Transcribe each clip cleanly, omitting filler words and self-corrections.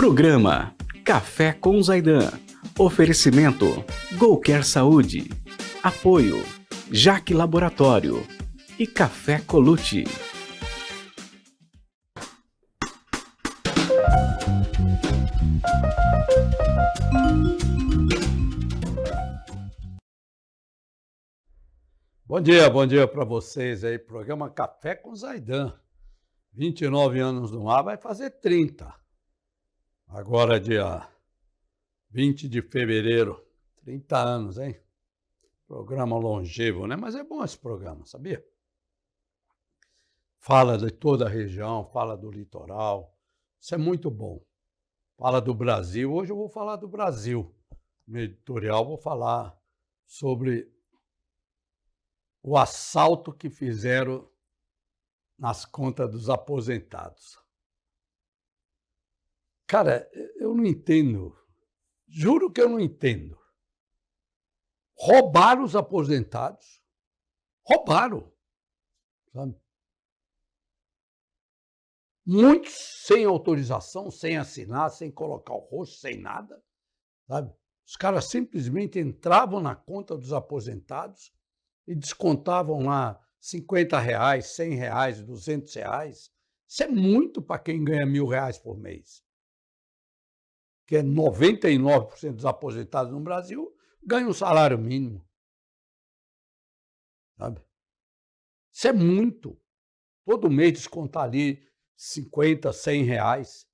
Programa Café com Zaidan. Oferecimento Golcare Saúde. Apoio Jaque Laboratório e Café Colucci. Bom dia para vocês aí. Programa Café com Zaidan. 29 anos no ar, vai fazer 30. Agora, dia 20 de fevereiro. 30 anos, hein? Programa longevo, né? Mas é bom esse programa, sabia? Fala de toda a região, fala do litoral. Isso é muito bom. Fala do Brasil. Hoje eu vou falar do Brasil. No editorial vou falar sobre o assalto que fizeram nas contas dos aposentados. Cara, eu não entendo. Juro que eu não entendo. Roubaram os aposentados. Roubaram. Sabe? Muitos sem autorização, sem assinar, sem colocar o rosto, sem nada. Sabe? Os caras simplesmente entravam na conta dos aposentados e descontavam lá R$50, R$100, R$200. Isso é muito para quem ganha R$1.000 por mês. Que é 99% dos aposentados no Brasil ganham um salário mínimo. Sabe? Isso é muito. Todo mês descontar ali R$50, R$100.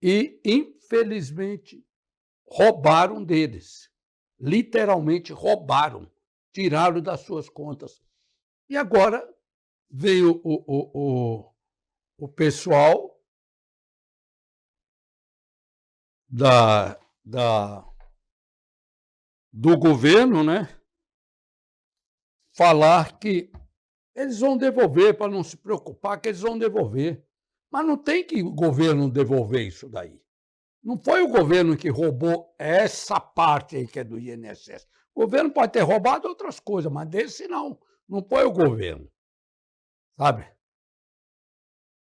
E, infelizmente, roubaram deles. Literalmente roubaram. Tiraram das suas contas. E agora veio o pessoal do governo, né? Falar que eles vão devolver, para não se preocupar, que eles vão devolver. Mas não tem que o governo devolver isso daí. Não foi o governo que roubou essa parte aí que é do INSS. O governo pode ter roubado outras coisas, mas desse não. Não foi o governo. Sabe?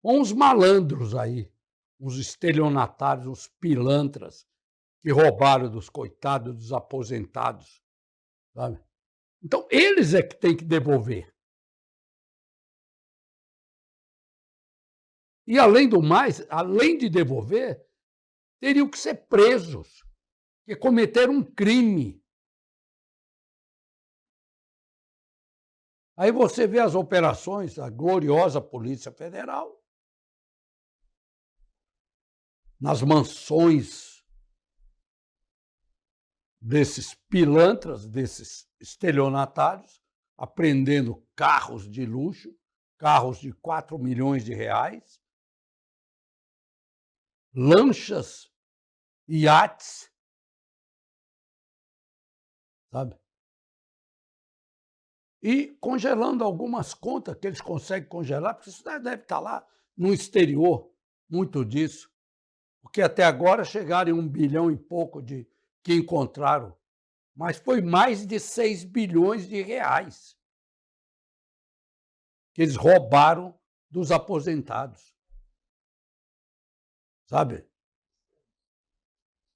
Uns malandros aí, uns estelionatários, uns pilantras que roubaram dos coitados, dos aposentados. Sabe? Então, eles é que têm que devolver. E, além do mais, além de devolver, teriam que ser presos, que cometeram um crime. Aí você vê as operações da gloriosa Polícia Federal, nas mansões desses pilantras, desses estelionatários, apreendendo carros de luxo, carros de R$4 milhões, lanchas, iates, sabe? E congelando algumas contas que eles conseguem congelar, porque isso deve estar lá no exterior, muito disso. Porque até agora chegaram em 1 bilhão e pouco de que encontraram, mas foi mais de R$6 bilhões que eles roubaram dos aposentados. Sabe?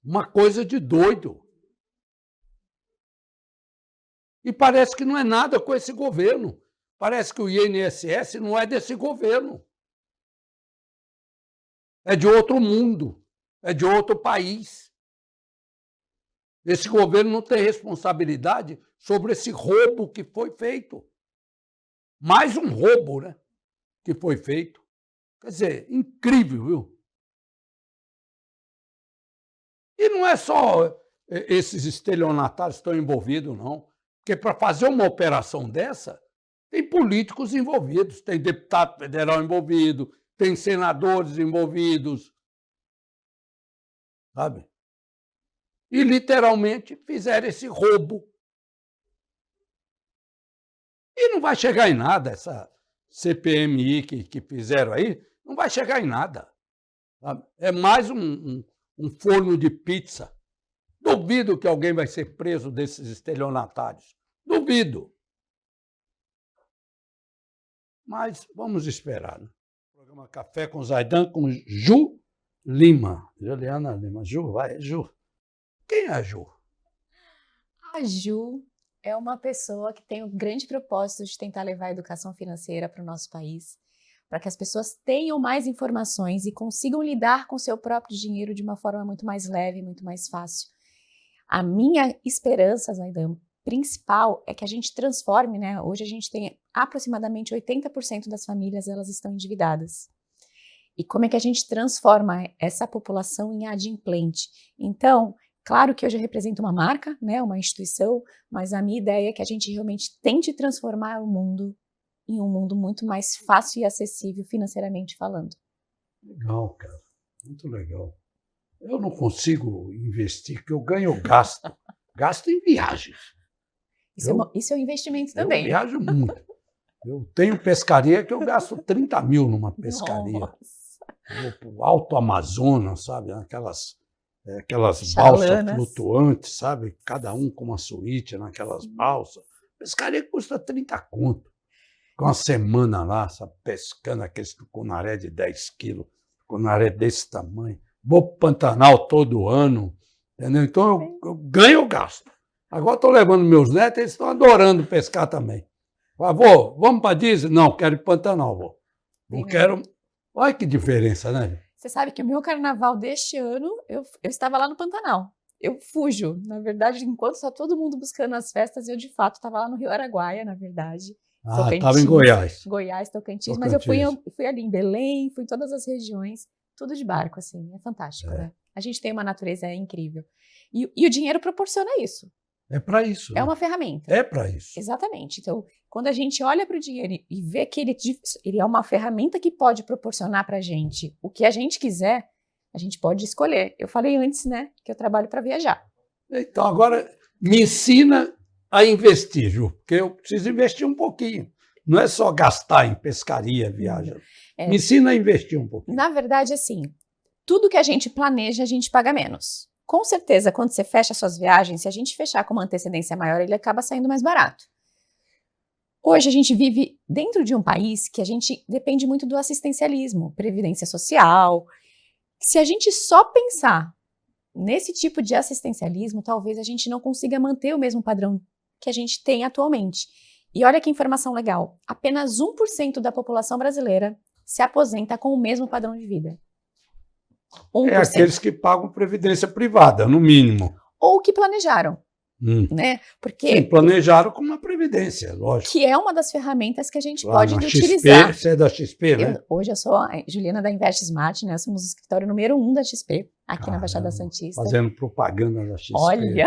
Uma coisa de doido. E parece que não é nada com esse governo. Parece que o INSS não é desse governo. É de outro mundo. É de outro país. Esse governo não tem responsabilidade sobre esse roubo que foi feito. Mais um roubo, né? Que foi feito. Quer dizer, incrível, viu? E não é só esses estelionatários que estão envolvidos, não. Porque para fazer uma operação dessa, tem políticos envolvidos, tem deputado federal envolvido, tem senadores envolvidos, sabe? E literalmente fizeram esse roubo. E não vai chegar em nada essa CPMI que fizeram aí, não vai chegar em nada. Sabe? É mais um forno de pizza. Duvido que alguém vai ser preso desses estelionatários. Duvido. Mas vamos esperar, né? O Chama Café com Zaidan com Ju Lima. Juliana Lima. Ju, vai, Ju. Quem é a Ju? A Ju é uma pessoa que tem o grande propósito de tentar levar a educação financeira para o nosso país, para que as pessoas tenham mais informações e consigam lidar com o seu próprio dinheiro de uma forma muito mais leve, muito mais fácil. A minha esperança, Zaidan, principal é que a gente transforme, né? Hoje a gente tem aproximadamente 80% das famílias, elas estão endividadas. E como é que a gente transforma essa população em adimplente? Então, claro que hoje eu represento uma marca, né, uma instituição, mas a minha ideia é que a gente realmente tente transformar o mundo em um mundo muito mais fácil e acessível financeiramente falando. Legal, cara. Muito legal. Eu não consigo investir, porque eu ganho ou gasto. Gasto em viagens. Isso é um investimento também. Eu viajo muito. Eu tenho pescaria que eu gasto 30 mil numa pescaria. Nossa. Vou para o Alto Amazonas, sabe? Aquelas balsas flutuantes, sabe? Cada um com uma suíte naquelas balsas. Pescaria custa 30 conto. Com uma semana lá, sabe? Pescando aqueles tucunaré de 10 quilos, tucunaré desse tamanho. Vou para o Pantanal todo ano, entendeu? Então eu ganho ou gasto. Agora estou levando meus netos, eles estão adorando pescar também. Avô, vamos para Disney? Não, quero ir para o Pantanal, avô. Não quero... Olha que diferença, né? Você sabe que o meu carnaval deste ano, eu estava lá no Pantanal. Eu fujo. Na verdade, enquanto está todo mundo buscando as festas, eu de fato estava lá no Rio Araguaia, na verdade. Ah, estava em Goiás. Goiás, Tocantins. Mas eu fui ali em Belém, fui em todas as regiões, tudo de barco, assim. É fantástico, né? A gente tem uma natureza incrível. E o dinheiro proporciona isso. É para isso. É uma ferramenta. É para isso. Exatamente. Então, quando a gente olha para o dinheiro e vê que ele é uma ferramenta que pode proporcionar para a gente o que a gente quiser, a gente pode escolher. Eu falei antes, né, que eu trabalho para viajar. Então, agora me ensina a investir, Ju, porque eu preciso investir um pouquinho. Não é só gastar em pescaria, viagem. Me ensina a investir um pouquinho. Na verdade, assim, tudo que a gente planeja, a gente paga menos. Com certeza, quando você fecha suas viagens, se a gente fechar com uma antecedência maior, ele acaba saindo mais barato. Hoje a gente vive dentro de um país que a gente depende muito do assistencialismo, previdência social. Se a gente só pensar nesse tipo de assistencialismo, talvez a gente não consiga manter o mesmo padrão que a gente tem atualmente. E olha que informação legal, apenas 1% da população brasileira se aposenta com o mesmo padrão de vida. 1%. É aqueles que pagam previdência privada, no mínimo. Ou que planejaram, né? Porque sim, planejaram com uma previdência, lógico. Que é uma das ferramentas que a gente lá pode na utilizar. XP, você é da XP, né? Hoje eu sou a Juliana da Invest Smart, né? Somos o escritório número 1 da XP, aqui na Baixada Santista. Fazendo propaganda da XP. Olha!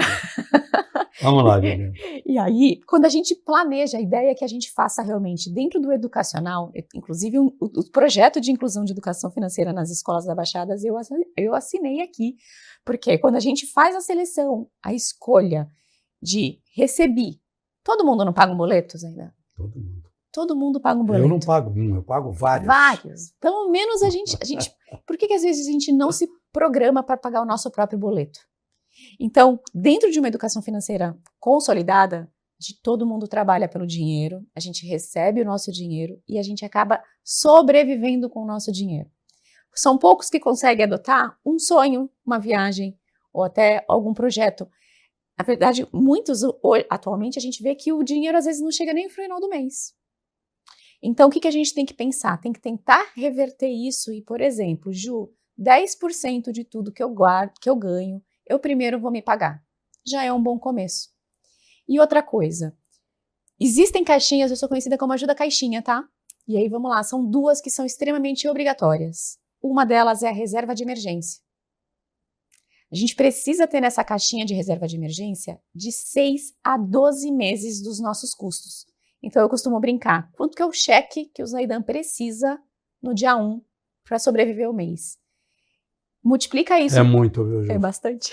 Vamos lá, Juliana. E aí, quando a gente planeja, a ideia é que a gente faça realmente dentro do educacional, inclusive o projeto de inclusão de educação financeira nas escolas da Baixada, eu assinei aqui, porque quando a gente faz a seleção, a escolha de receber, todo mundo não paga um boleto ainda? Todo mundo. Todo mundo paga um boleto. Eu não pago um, eu pago vários. Vários. Pelo menos a gente por que às vezes a gente não se programa para pagar o nosso próprio boleto? Então, dentro de uma educação financeira consolidada, todo mundo trabalha pelo dinheiro, a gente recebe o nosso dinheiro e a gente acaba sobrevivendo com o nosso dinheiro. São poucos que conseguem adotar um sonho, uma viagem ou até algum projeto. Na verdade, muitos, atualmente, a gente vê que o dinheiro às vezes não chega nem no final do mês. Então, o que a gente tem que pensar? Tem que tentar reverter isso e, por exemplo, Ju, 10% de tudo que eu guardo, que eu ganho, eu primeiro vou me pagar. Já é um bom começo. E outra coisa, existem caixinhas, eu sou conhecida como ajuda caixinha, tá? E aí, vamos lá, são duas que são extremamente obrigatórias. Uma delas é a reserva de emergência. A gente precisa ter nessa caixinha de reserva de emergência de 6 a 12 meses dos nossos custos. Então, eu costumo brincar, quanto que é o cheque que o Zaidan precisa no dia 1 para sobreviver o mês? Multiplica isso. É muito, viu, Ju? É bastante.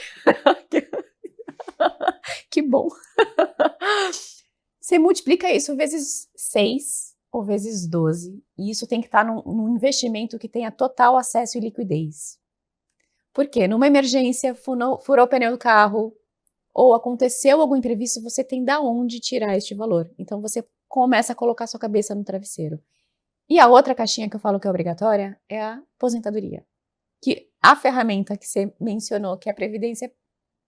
Que bom. Você multiplica isso vezes 6 ou vezes 12, e isso tem que estar num investimento que tenha total acesso e liquidez. Por quê? Numa emergência, furou o pneu do carro, ou aconteceu algum imprevisto, você tem da onde tirar este valor. Então, você começa a colocar sua cabeça no travesseiro. E a outra caixinha que eu falo que é obrigatória é a aposentadoria. Que a ferramenta que você mencionou, que é a previdência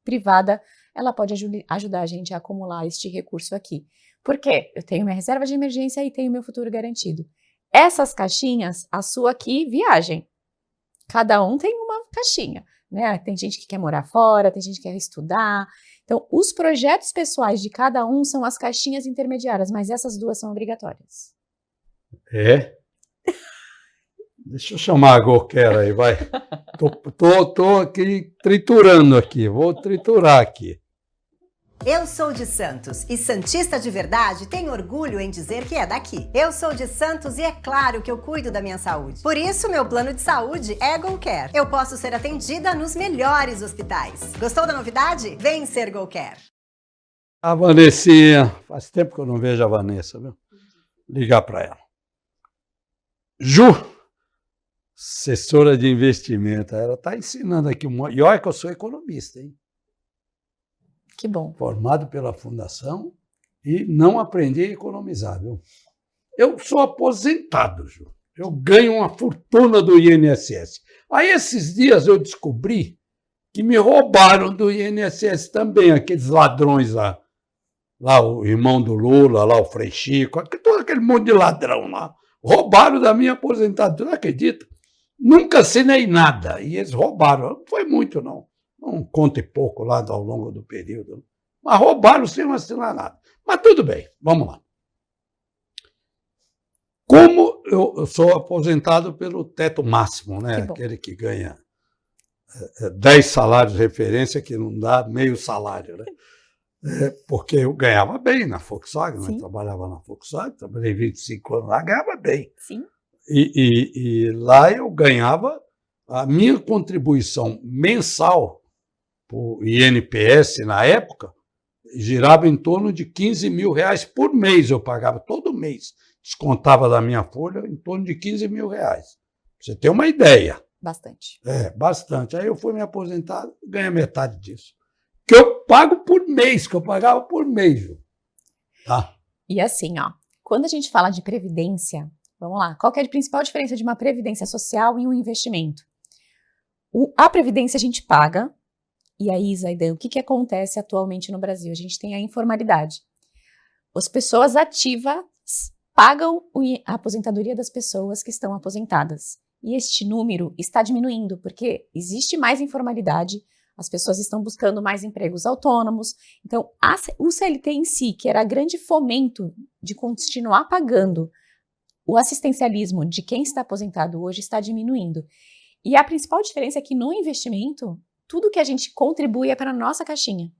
privada, ela pode ajudar a gente a acumular este recurso aqui. Por quê? Eu tenho minha reserva de emergência e tenho meu futuro garantido. Essas caixinhas, a sua aqui, viagem. Cada um tem uma caixinha, né? Tem gente que quer morar fora, tem gente que quer estudar. Então, os projetos pessoais de cada um são as caixinhas intermediárias, mas essas duas são obrigatórias. É? Deixa eu chamar a Golquer aí, vai. Tô aqui triturando aqui, vou triturar aqui. Eu sou de Santos e santista de verdade tem orgulho em dizer que é daqui. Eu sou de Santos e é claro que eu cuido da minha saúde. Por isso, meu plano de saúde é Golcare. Eu posso ser atendida nos melhores hospitais. Gostou da novidade? Vem ser Golcare. A Vanessinha, faz tempo que eu não vejo a Vanessa, viu? Ligar para ela. Ju, assessora de investimento, ela está ensinando aqui. E olha que eu sou economista, hein? Que bom. Formado pela Fundação e não aprendi a economizar, viu? Eu sou aposentado, Ju. Eu ganho uma fortuna do INSS. Aí, esses dias, eu descobri que me roubaram do INSS também, aqueles ladrões lá. Lá o irmão do Lula, lá o Frei Chico, todo aquele monte de ladrão lá. Roubaram da minha aposentadoria, não acredita? Nunca assinei nada e eles roubaram. Não foi muito, não. Um conto e pouco lá ao longo do período. Mas roubaram sem não assinar nada. Mas tudo bem, vamos lá. Como eu sou aposentado pelo teto máximo, né? Aquele que ganha 10 salários de referência, que não dá meio salário, né? Porque eu ganhava bem na Volkswagen, né? Trabalhava na Volkswagen, trabalhei 25 anos lá, ganhava bem. Sim. E lá eu ganhava a minha contribuição mensal para o INPS na época, girava em torno de R$15 mil por mês, eu pagava todo mês. Descontava da minha folha em torno de R$15 mil. Pra você ter uma ideia. Bastante. Bastante. Aí eu fui me aposentar, ganhei metade disso. Que eu pago por mês, que eu pagava por mês. Tá? E assim, ó, quando a gente fala de previdência, vamos lá, qual que é a principal diferença de uma previdência social e um investimento? A previdência a gente paga. E aí, Zaidan, o que acontece atualmente no Brasil? A gente tem a informalidade. As pessoas ativas pagam a aposentadoria das pessoas que estão aposentadas. E este número está diminuindo, porque existe mais informalidade, as pessoas estão buscando mais empregos autônomos. Então, o CLT em si, que era grande fomento de continuar pagando o assistencialismo de quem está aposentado hoje, está diminuindo. E a principal diferença é que no investimento, tudo que a gente contribui é para a nossa caixinha.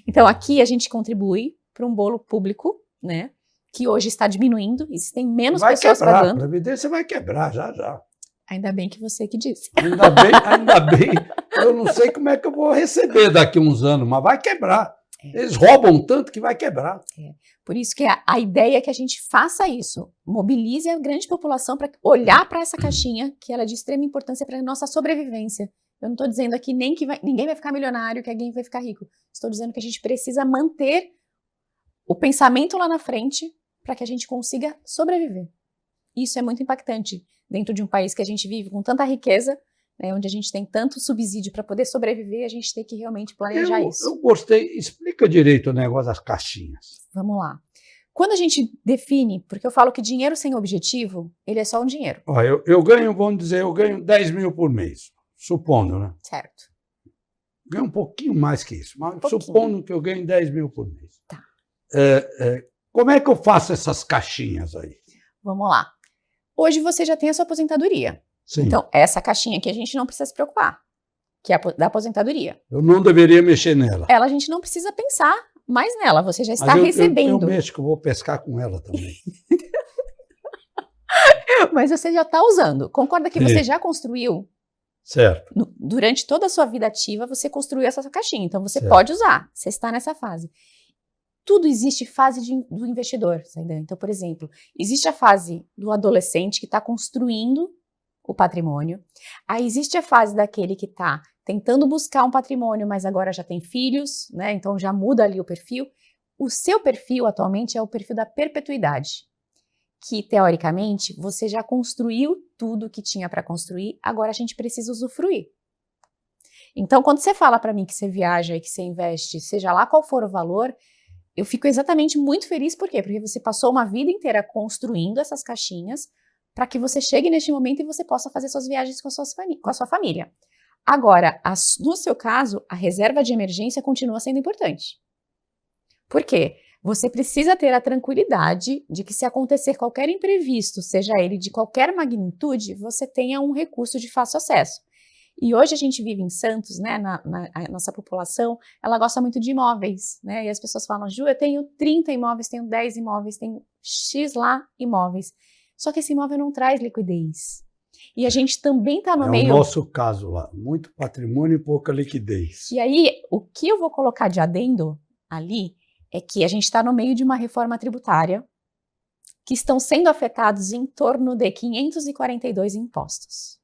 Então, aqui a gente contribui para um bolo público, né? Que hoje está diminuindo, existem menos pessoas pagando. A Previdência vai quebrar, já. Ainda bem que você que disse. Ainda bem. Eu não sei como é que eu vou receber daqui a uns anos, mas vai quebrar. Eles roubam tanto que vai quebrar. Por isso que a ideia é que a gente faça isso, mobilize a grande população para olhar para essa caixinha, que ela é de extrema importância para a nossa sobrevivência. Eu não estou dizendo aqui nem que ninguém vai ficar milionário, que alguém vai ficar rico. Estou dizendo que a gente precisa manter o pensamento lá na frente para que a gente consiga sobreviver. Isso é muito impactante dentro de um país que a gente vive com tanta riqueza, né, onde a gente tem tanto subsídio para poder sobreviver, a gente tem que realmente planejar isso. Eu gostei. Explica direito o negócio das caixinhas. Vamos lá. Quando a gente define, porque eu falo que dinheiro sem objetivo, ele é só um dinheiro. Ó, eu ganho, vamos dizer, eu ganho 10 mil por mês. Supondo, né? Certo. Ganho um pouquinho mais que isso, mas supondo que eu ganho 10 mil por mês. Tá. Como é que eu faço essas caixinhas aí? Vamos lá. Hoje você já tem a sua aposentadoria. Sim. Então, essa caixinha aqui a gente não precisa se preocupar, que é da aposentadoria. Eu não deveria mexer nela. Ela a gente não precisa pensar mais nela, você já está recebendo. Eu mexo, que eu vou pescar com ela também. Mas você já está usando. Concorda que você já construiu? Certo. Durante toda a sua vida ativa, você construiu essa caixinha. Então, você pode usar. Você está nessa fase. Tudo existe fase do investidor, Zaidan. Então, por exemplo, existe a fase do adolescente que está construindo o patrimônio. Aí existe a fase daquele que está tentando buscar um patrimônio, mas agora já tem filhos, né? Então, já muda ali o perfil. O seu perfil, atualmente, é o perfil da perpetuidade. que, teoricamente, você já construiu tudo que tinha para construir, agora a gente precisa usufruir. Então, quando você fala para mim que você viaja e que você investe, seja lá qual for o valor, eu fico exatamente muito feliz. Por quê? Porque você passou uma vida inteira construindo essas caixinhas para que você chegue neste momento e você possa fazer suas viagens com a sua família. Agora, no seu caso, a reserva de emergência continua sendo importante. Por quê? Você precisa ter a tranquilidade de que se acontecer qualquer imprevisto, seja ele de qualquer magnitude, você tenha um recurso de fácil acesso. E hoje a gente vive em Santos, né, a nossa população, ela gosta muito de imóveis, né, e as pessoas falam, Ju, eu tenho 30 imóveis, tenho 10 imóveis, tenho X lá imóveis. Só que esse imóvel não traz liquidez. E a gente também está no meio... É o nosso caso lá, muito patrimônio e pouca liquidez. E aí, o que eu vou colocar de adendo ali é que a gente está no meio de uma reforma tributária que estão sendo afetados em torno de 542 impostos.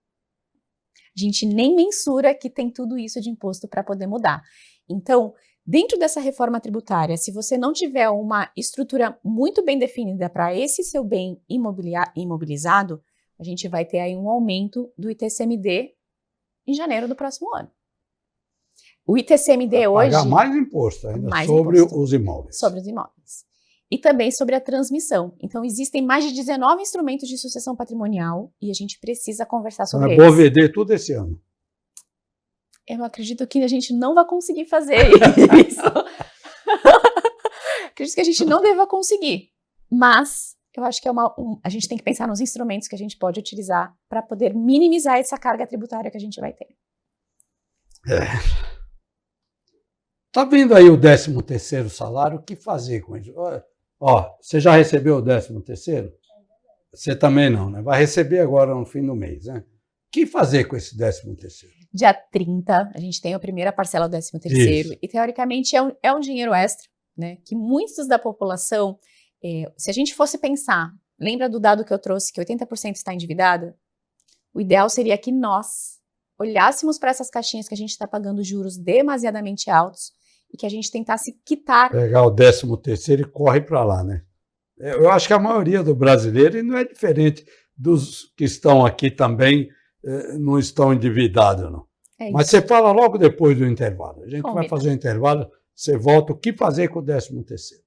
A gente nem mensura que tem tudo isso de imposto para poder mudar. Então, dentro dessa reforma tributária, se você não tiver uma estrutura muito bem definida para esse seu bem imobilizado, a gente vai ter aí um aumento do ITCMD em janeiro do próximo ano. O ITCMD hoje... Pagar mais imposto ainda mais sobre imposto os imóveis. Sobre os imóveis. E também sobre a transmissão. Então, existem mais de 19 instrumentos de sucessão patrimonial e a gente precisa conversar sobre É eles. bom vender tudo esse ano. Eu acredito que a gente não vai conseguir fazer isso. Acredito que a gente não deva conseguir. Mas eu acho que a gente tem que pensar nos instrumentos que a gente pode utilizar para poder minimizar essa carga tributária que a gente vai ter. Tá vindo aí o 13º salário, o que fazer com isso? Ó, você já recebeu o 13º? Você também não, né? Vai receber agora no fim do mês, né? O que fazer com esse 13º? Dia 30, a gente tem a primeira parcela do 13º, Isso. e teoricamente é um dinheiro extra, né? Que muitos da população, se a gente fosse pensar, lembra do dado que eu trouxe, que 80% está endividada? O ideal seria que nós olhássemos para essas caixinhas que a gente está pagando juros demasiadamente altos e que a gente tentasse quitar. Pegar o 13º e corre para lá, né? Eu acho que a maioria do brasileiro, e não é diferente dos que estão aqui também, não estão endividados, não. Mas você fala logo depois do intervalo. A gente vai fazer o intervalo, você volta, o que fazer com o 13º?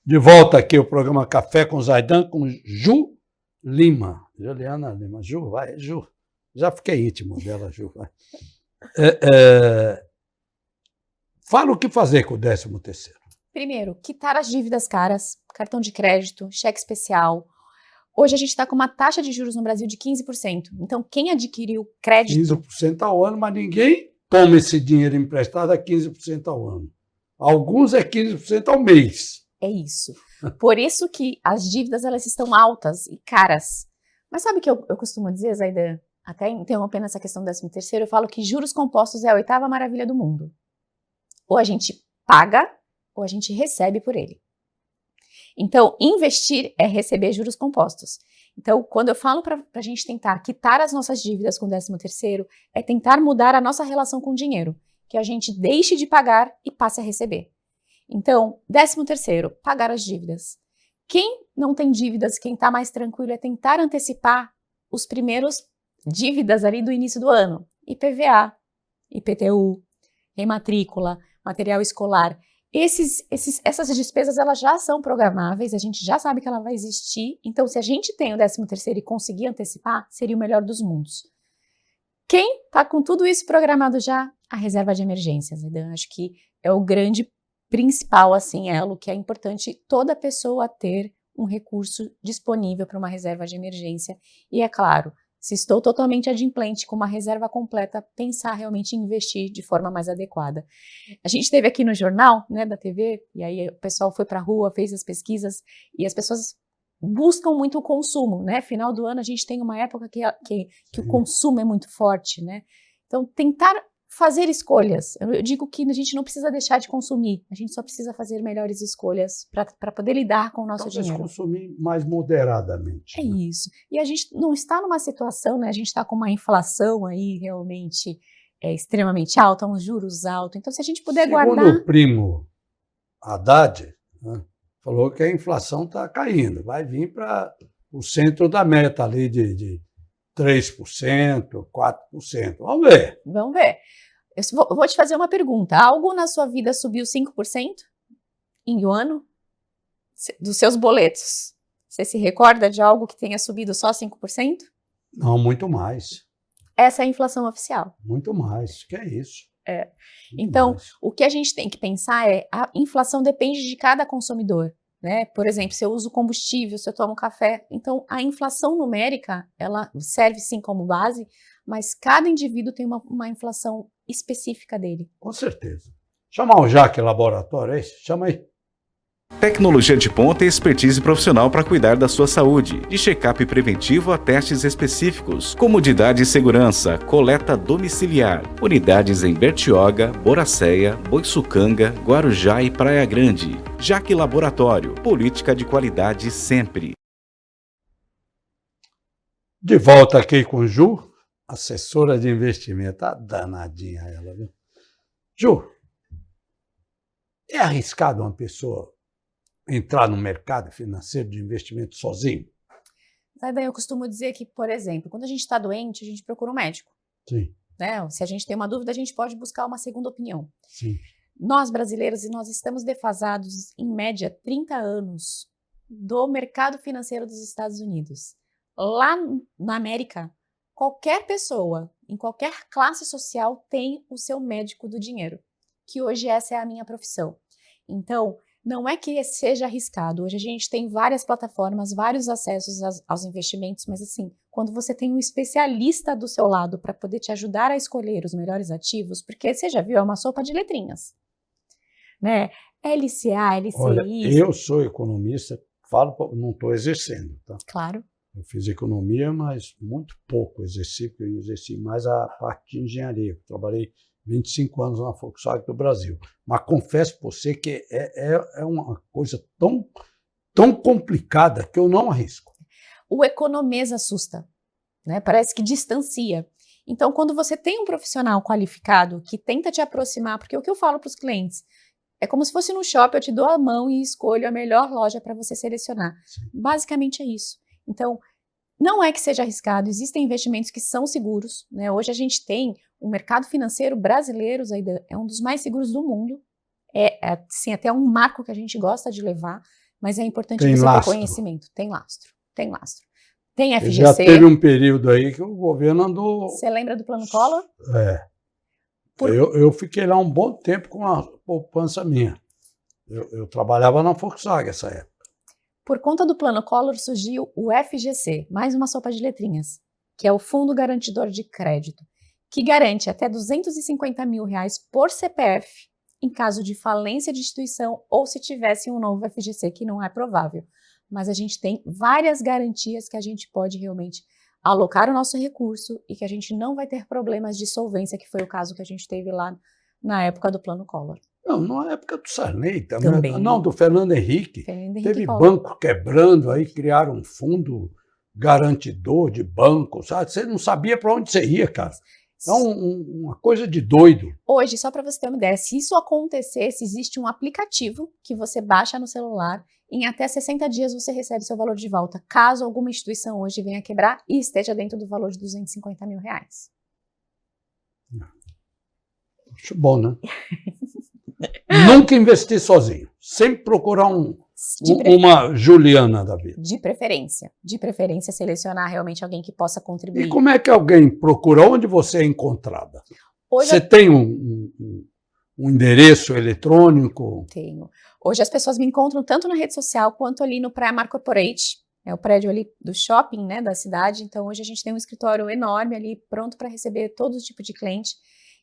De volta aqui o programa Café com Zaidan, com Ju Lima. Juliana Lima. Ju, vai, Ju. Já fiquei íntimo dela, Ju. Vai. Fala o que fazer com o 13º. Primeiro, quitar as dívidas caras, cartão de crédito, cheque especial. Hoje a gente está com uma taxa de juros no Brasil de 15%. Então, quem adquiriu crédito... 15% ao ano, mas ninguém toma esse dinheiro emprestado a 15% ao ano. Alguns é 15% ao mês. É isso. Por isso que as dívidas, elas estão altas e caras. Mas sabe o que eu costumo dizer, Zaidan? Até interrompendo essa questão do 13º, eu falo que juros compostos é a 8ª maravilha do mundo. Ou a gente paga, ou a gente recebe por ele. Então, investir é receber juros compostos. Então, quando eu falo para a gente tentar quitar as nossas dívidas com o 13º, é tentar mudar a nossa relação com o dinheiro. Que a gente deixe de pagar e passe a receber. Então, 13º, pagar as dívidas. Quem não tem dívidas, quem está mais tranquilo, é tentar antecipar os primeiros dívidas ali do início do ano. IPVA, IPTU, rematrícula, material escolar. Essas despesas, elas já são programáveis, a gente já sabe que ela vai existir. Então, se a gente tem o 13º e conseguir antecipar, seria o melhor dos mundos. Quem está com tudo isso programado já? A reserva de emergências. Então, acho que é o grande principal, assim, elo que é importante toda pessoa ter um recurso disponível para uma reserva de emergência. E é claro, se estou totalmente adimplente com uma reserva completa, pensar realmente em investir de forma mais adequada. A gente teve aqui no jornal, né, da TV, e aí o pessoal foi para a rua, fez as pesquisas, e as pessoas buscam muito o consumo, né? Final do ano a gente tem uma época que o consumo é muito forte, né? Então, tentar fazer escolhas. Eu digo que a gente não precisa deixar de consumir, a gente só precisa fazer melhores escolhas para poder lidar com o nosso Talvez dinheiro. consumir mais moderadamente. É né? isso. E a gente não está numa situação, né? A gente está com uma inflação aí realmente extremamente alta, uns juros altos. Então, se a gente puder Segundo guardar... o primo Haddad, né, falou que a inflação está caindo, vai vir para o centro da meta ali de 3%, 4%. Vamos ver. Vamos ver. Eu vou te fazer uma pergunta. Algo na sua vida subiu 5% em um ano? Dos seus boletos? Você se recorda de algo que tenha subido só 5%? Não, muito mais. Essa é a inflação oficial. Muito mais. Que é isso? É. Muito Então, mais. o que a gente tem que pensar é a inflação depende de cada consumidor. Né? Por exemplo, se eu uso combustível, se eu tomo café. Então, a inflação numérica, ela serve sim como base, mas cada indivíduo tem uma inflação específica dele. Com certeza. Chamar o Jaque Laboratório, é isso? Chama aí. Tecnologia de ponta e expertise profissional para cuidar da sua saúde. De check-up preventivo a testes específicos. Comodidade e segurança. Coleta domiciliar. Unidades em Bertioga, Boracéia, Boiçucanga, Guarujá e Praia Grande. Jaque Laboratório. Política de qualidade sempre. De volta aqui com Ju, assessora de investimento. Tá danadinha ela, viu? Ju, é arriscado uma pessoa entrar no mercado financeiro de investimento sozinho? Daí eu costumo dizer que, por exemplo, quando a gente está doente, a gente procura um médico. Sim, Né? Se a gente tem uma dúvida, a gente pode buscar uma segunda opinião. sim. Nós, brasileiros, nós estamos defasados, em média, 30 anos do mercado financeiro dos Estados Unidos. Lá na América, qualquer pessoa, em qualquer classe social, tem o seu médico do dinheiro, que hoje essa é a minha profissão. Então, não é que seja arriscado. Hoje a gente tem várias plataformas, vários acessos aos investimentos, mas assim, quando você tem um especialista do seu lado para poder te ajudar a escolher os melhores ativos, porque você já viu, é uma sopa de letrinhas. Né? LCA, LCI... Olha, eu sou economista, não estou exercendo, tá? Claro. Eu fiz economia, mas muito pouco exerci, porque eu exerci mais a parte de engenharia. Eu trabalhei 25 anos na Volkswagen do Brasil. Mas confesso para você que é uma coisa tão complicada que eu não arrisco. O economês assusta, né? Parece que distancia. Então, quando você tem um profissional qualificado que tenta te aproximar, porque o que eu falo para os clientes é como se fosse no shopping, eu te dou a mão e escolho a melhor loja para você selecionar. Sim. Basicamente é isso. Então, não é que seja arriscado, existem investimentos que são seguros, né? Hoje a gente tem o mercado financeiro brasileiro, Zaidan, é um dos mais seguros do mundo. Sim, até um marco que a gente gosta de levar, mas é importante Tem você lastro. ter conhecimento. Tem lastro, tem lastro. Tem FGC. Já teve um período aí que o governo andou... Você lembra do Plano Collor? Eu fiquei lá um bom tempo com a poupança minha. Eu trabalhava na Volkswagen nessa época. Por conta do Plano Collor surgiu o FGC, mais uma sopa de letrinhas, que é o Fundo Garantidor de Crédito, que garante até R$250 mil por CPF em caso de falência de instituição ou se tivesse um novo FGC, que não é provável. Mas a gente tem várias garantias que a gente pode realmente alocar o nosso recurso e que a gente não vai ter problemas de solvência, que foi o caso que a gente teve lá na época do Plano Collor. Não, na época do Sarney Também. Não, do Fernando Henrique. Fernando Henrique Teve Collor. banco quebrando, aí criaram um fundo garantidor de banco, sabe? Você não sabia para onde você ia, cara. É uma coisa de doido. Hoje, só para você ter uma ideia, se isso acontecesse, existe um aplicativo que você baixa no celular, em até 60 dias você recebe seu valor de volta, caso alguma instituição hoje venha quebrar e esteja dentro do valor de R$250 mil. Acho bom, né? Nunca investir sozinho. Sempre procurar uma Juliana da vida. De preferência selecionar realmente alguém que possa contribuir. E como é que alguém procura? Onde você é encontrada? Hoje Você tem um endereço eletrônico? Tenho. Hoje as pessoas me encontram tanto na rede social quanto ali no Praia Mar Corporate, é o prédio ali do shopping, né, da cidade. Então hoje a gente tem um escritório enorme ali, pronto para receber todo tipo de cliente.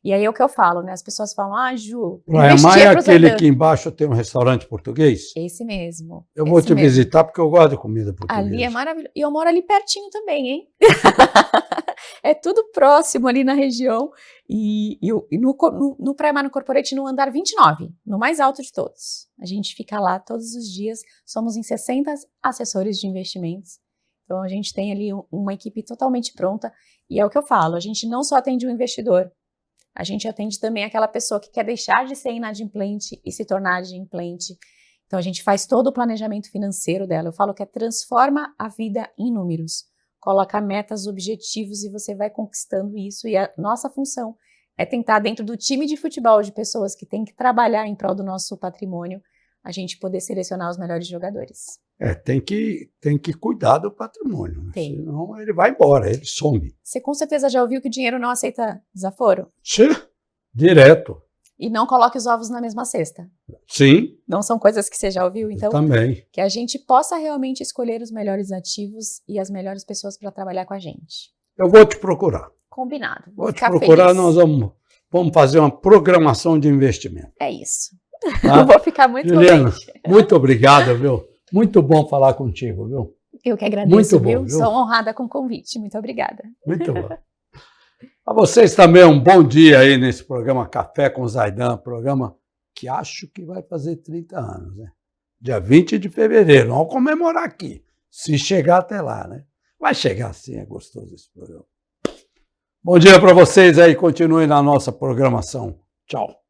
E aí é o que eu falo, né? As pessoas falam, Ju, Praia Mar é aquele que embaixo tem um restaurante português? Esse mesmo. Eu vou te visitar porque eu gosto de comida portuguesa. Ali é maravilhoso. E eu moro ali pertinho também, hein? É tudo próximo ali na região. E no Praia Mar no Corporate, no andar 29, no mais alto de todos. A gente fica lá todos os dias, somos em 60 assessores de investimentos. Então a gente tem ali uma equipe totalmente pronta. E é o que eu falo, a gente não só atende o investidor, a gente atende também aquela pessoa que quer deixar de ser inadimplente e se tornar adimplente. Então a gente faz todo o planejamento financeiro dela. Eu falo que transforma a vida em números. Coloca metas, objetivos e você vai conquistando isso. E a nossa função é tentar, dentro do time de futebol de pessoas que têm que trabalhar em prol do nosso patrimônio, a gente poder selecionar os melhores jogadores. Tem que cuidar do patrimônio, né? Tem. Senão ele vai embora, ele some. Você com certeza já ouviu que o dinheiro não aceita desaforo? Direto. E não coloque os ovos na mesma cesta. Sim. Não são coisas que você já ouviu? Então, também. que a gente possa realmente escolher os melhores ativos e as melhores pessoas para trabalhar com a gente. Eu vou te procurar. Combinado. Vou te procurar, feliz. Nós vamos fazer uma programação de investimento. É isso. Tá? Eu vou ficar muito Juliana, contente. muito obrigado, viu? Muito bom falar contigo, viu? Eu que agradeço, Muito bom, viu? viu? Sou honrada com o convite. Muito obrigada. Muito bom. A vocês também um bom dia aí nesse programa Café com Zaidan, programa que acho que vai fazer 30 anos, né? Dia 20 de fevereiro, vamos comemorar aqui, se chegar até lá, né? Vai chegar sim, é gostoso esse programa. Bom dia para vocês aí, continuem na nossa programação. Tchau.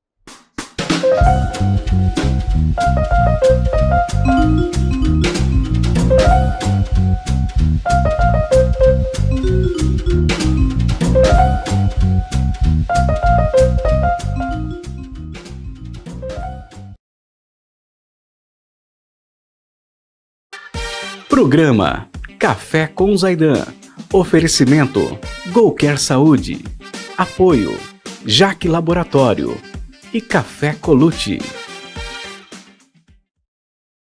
Programa Café com Zaidan. Oferecimento GoCare Saúde. Apoio Jaque Laboratório e Café Colucci.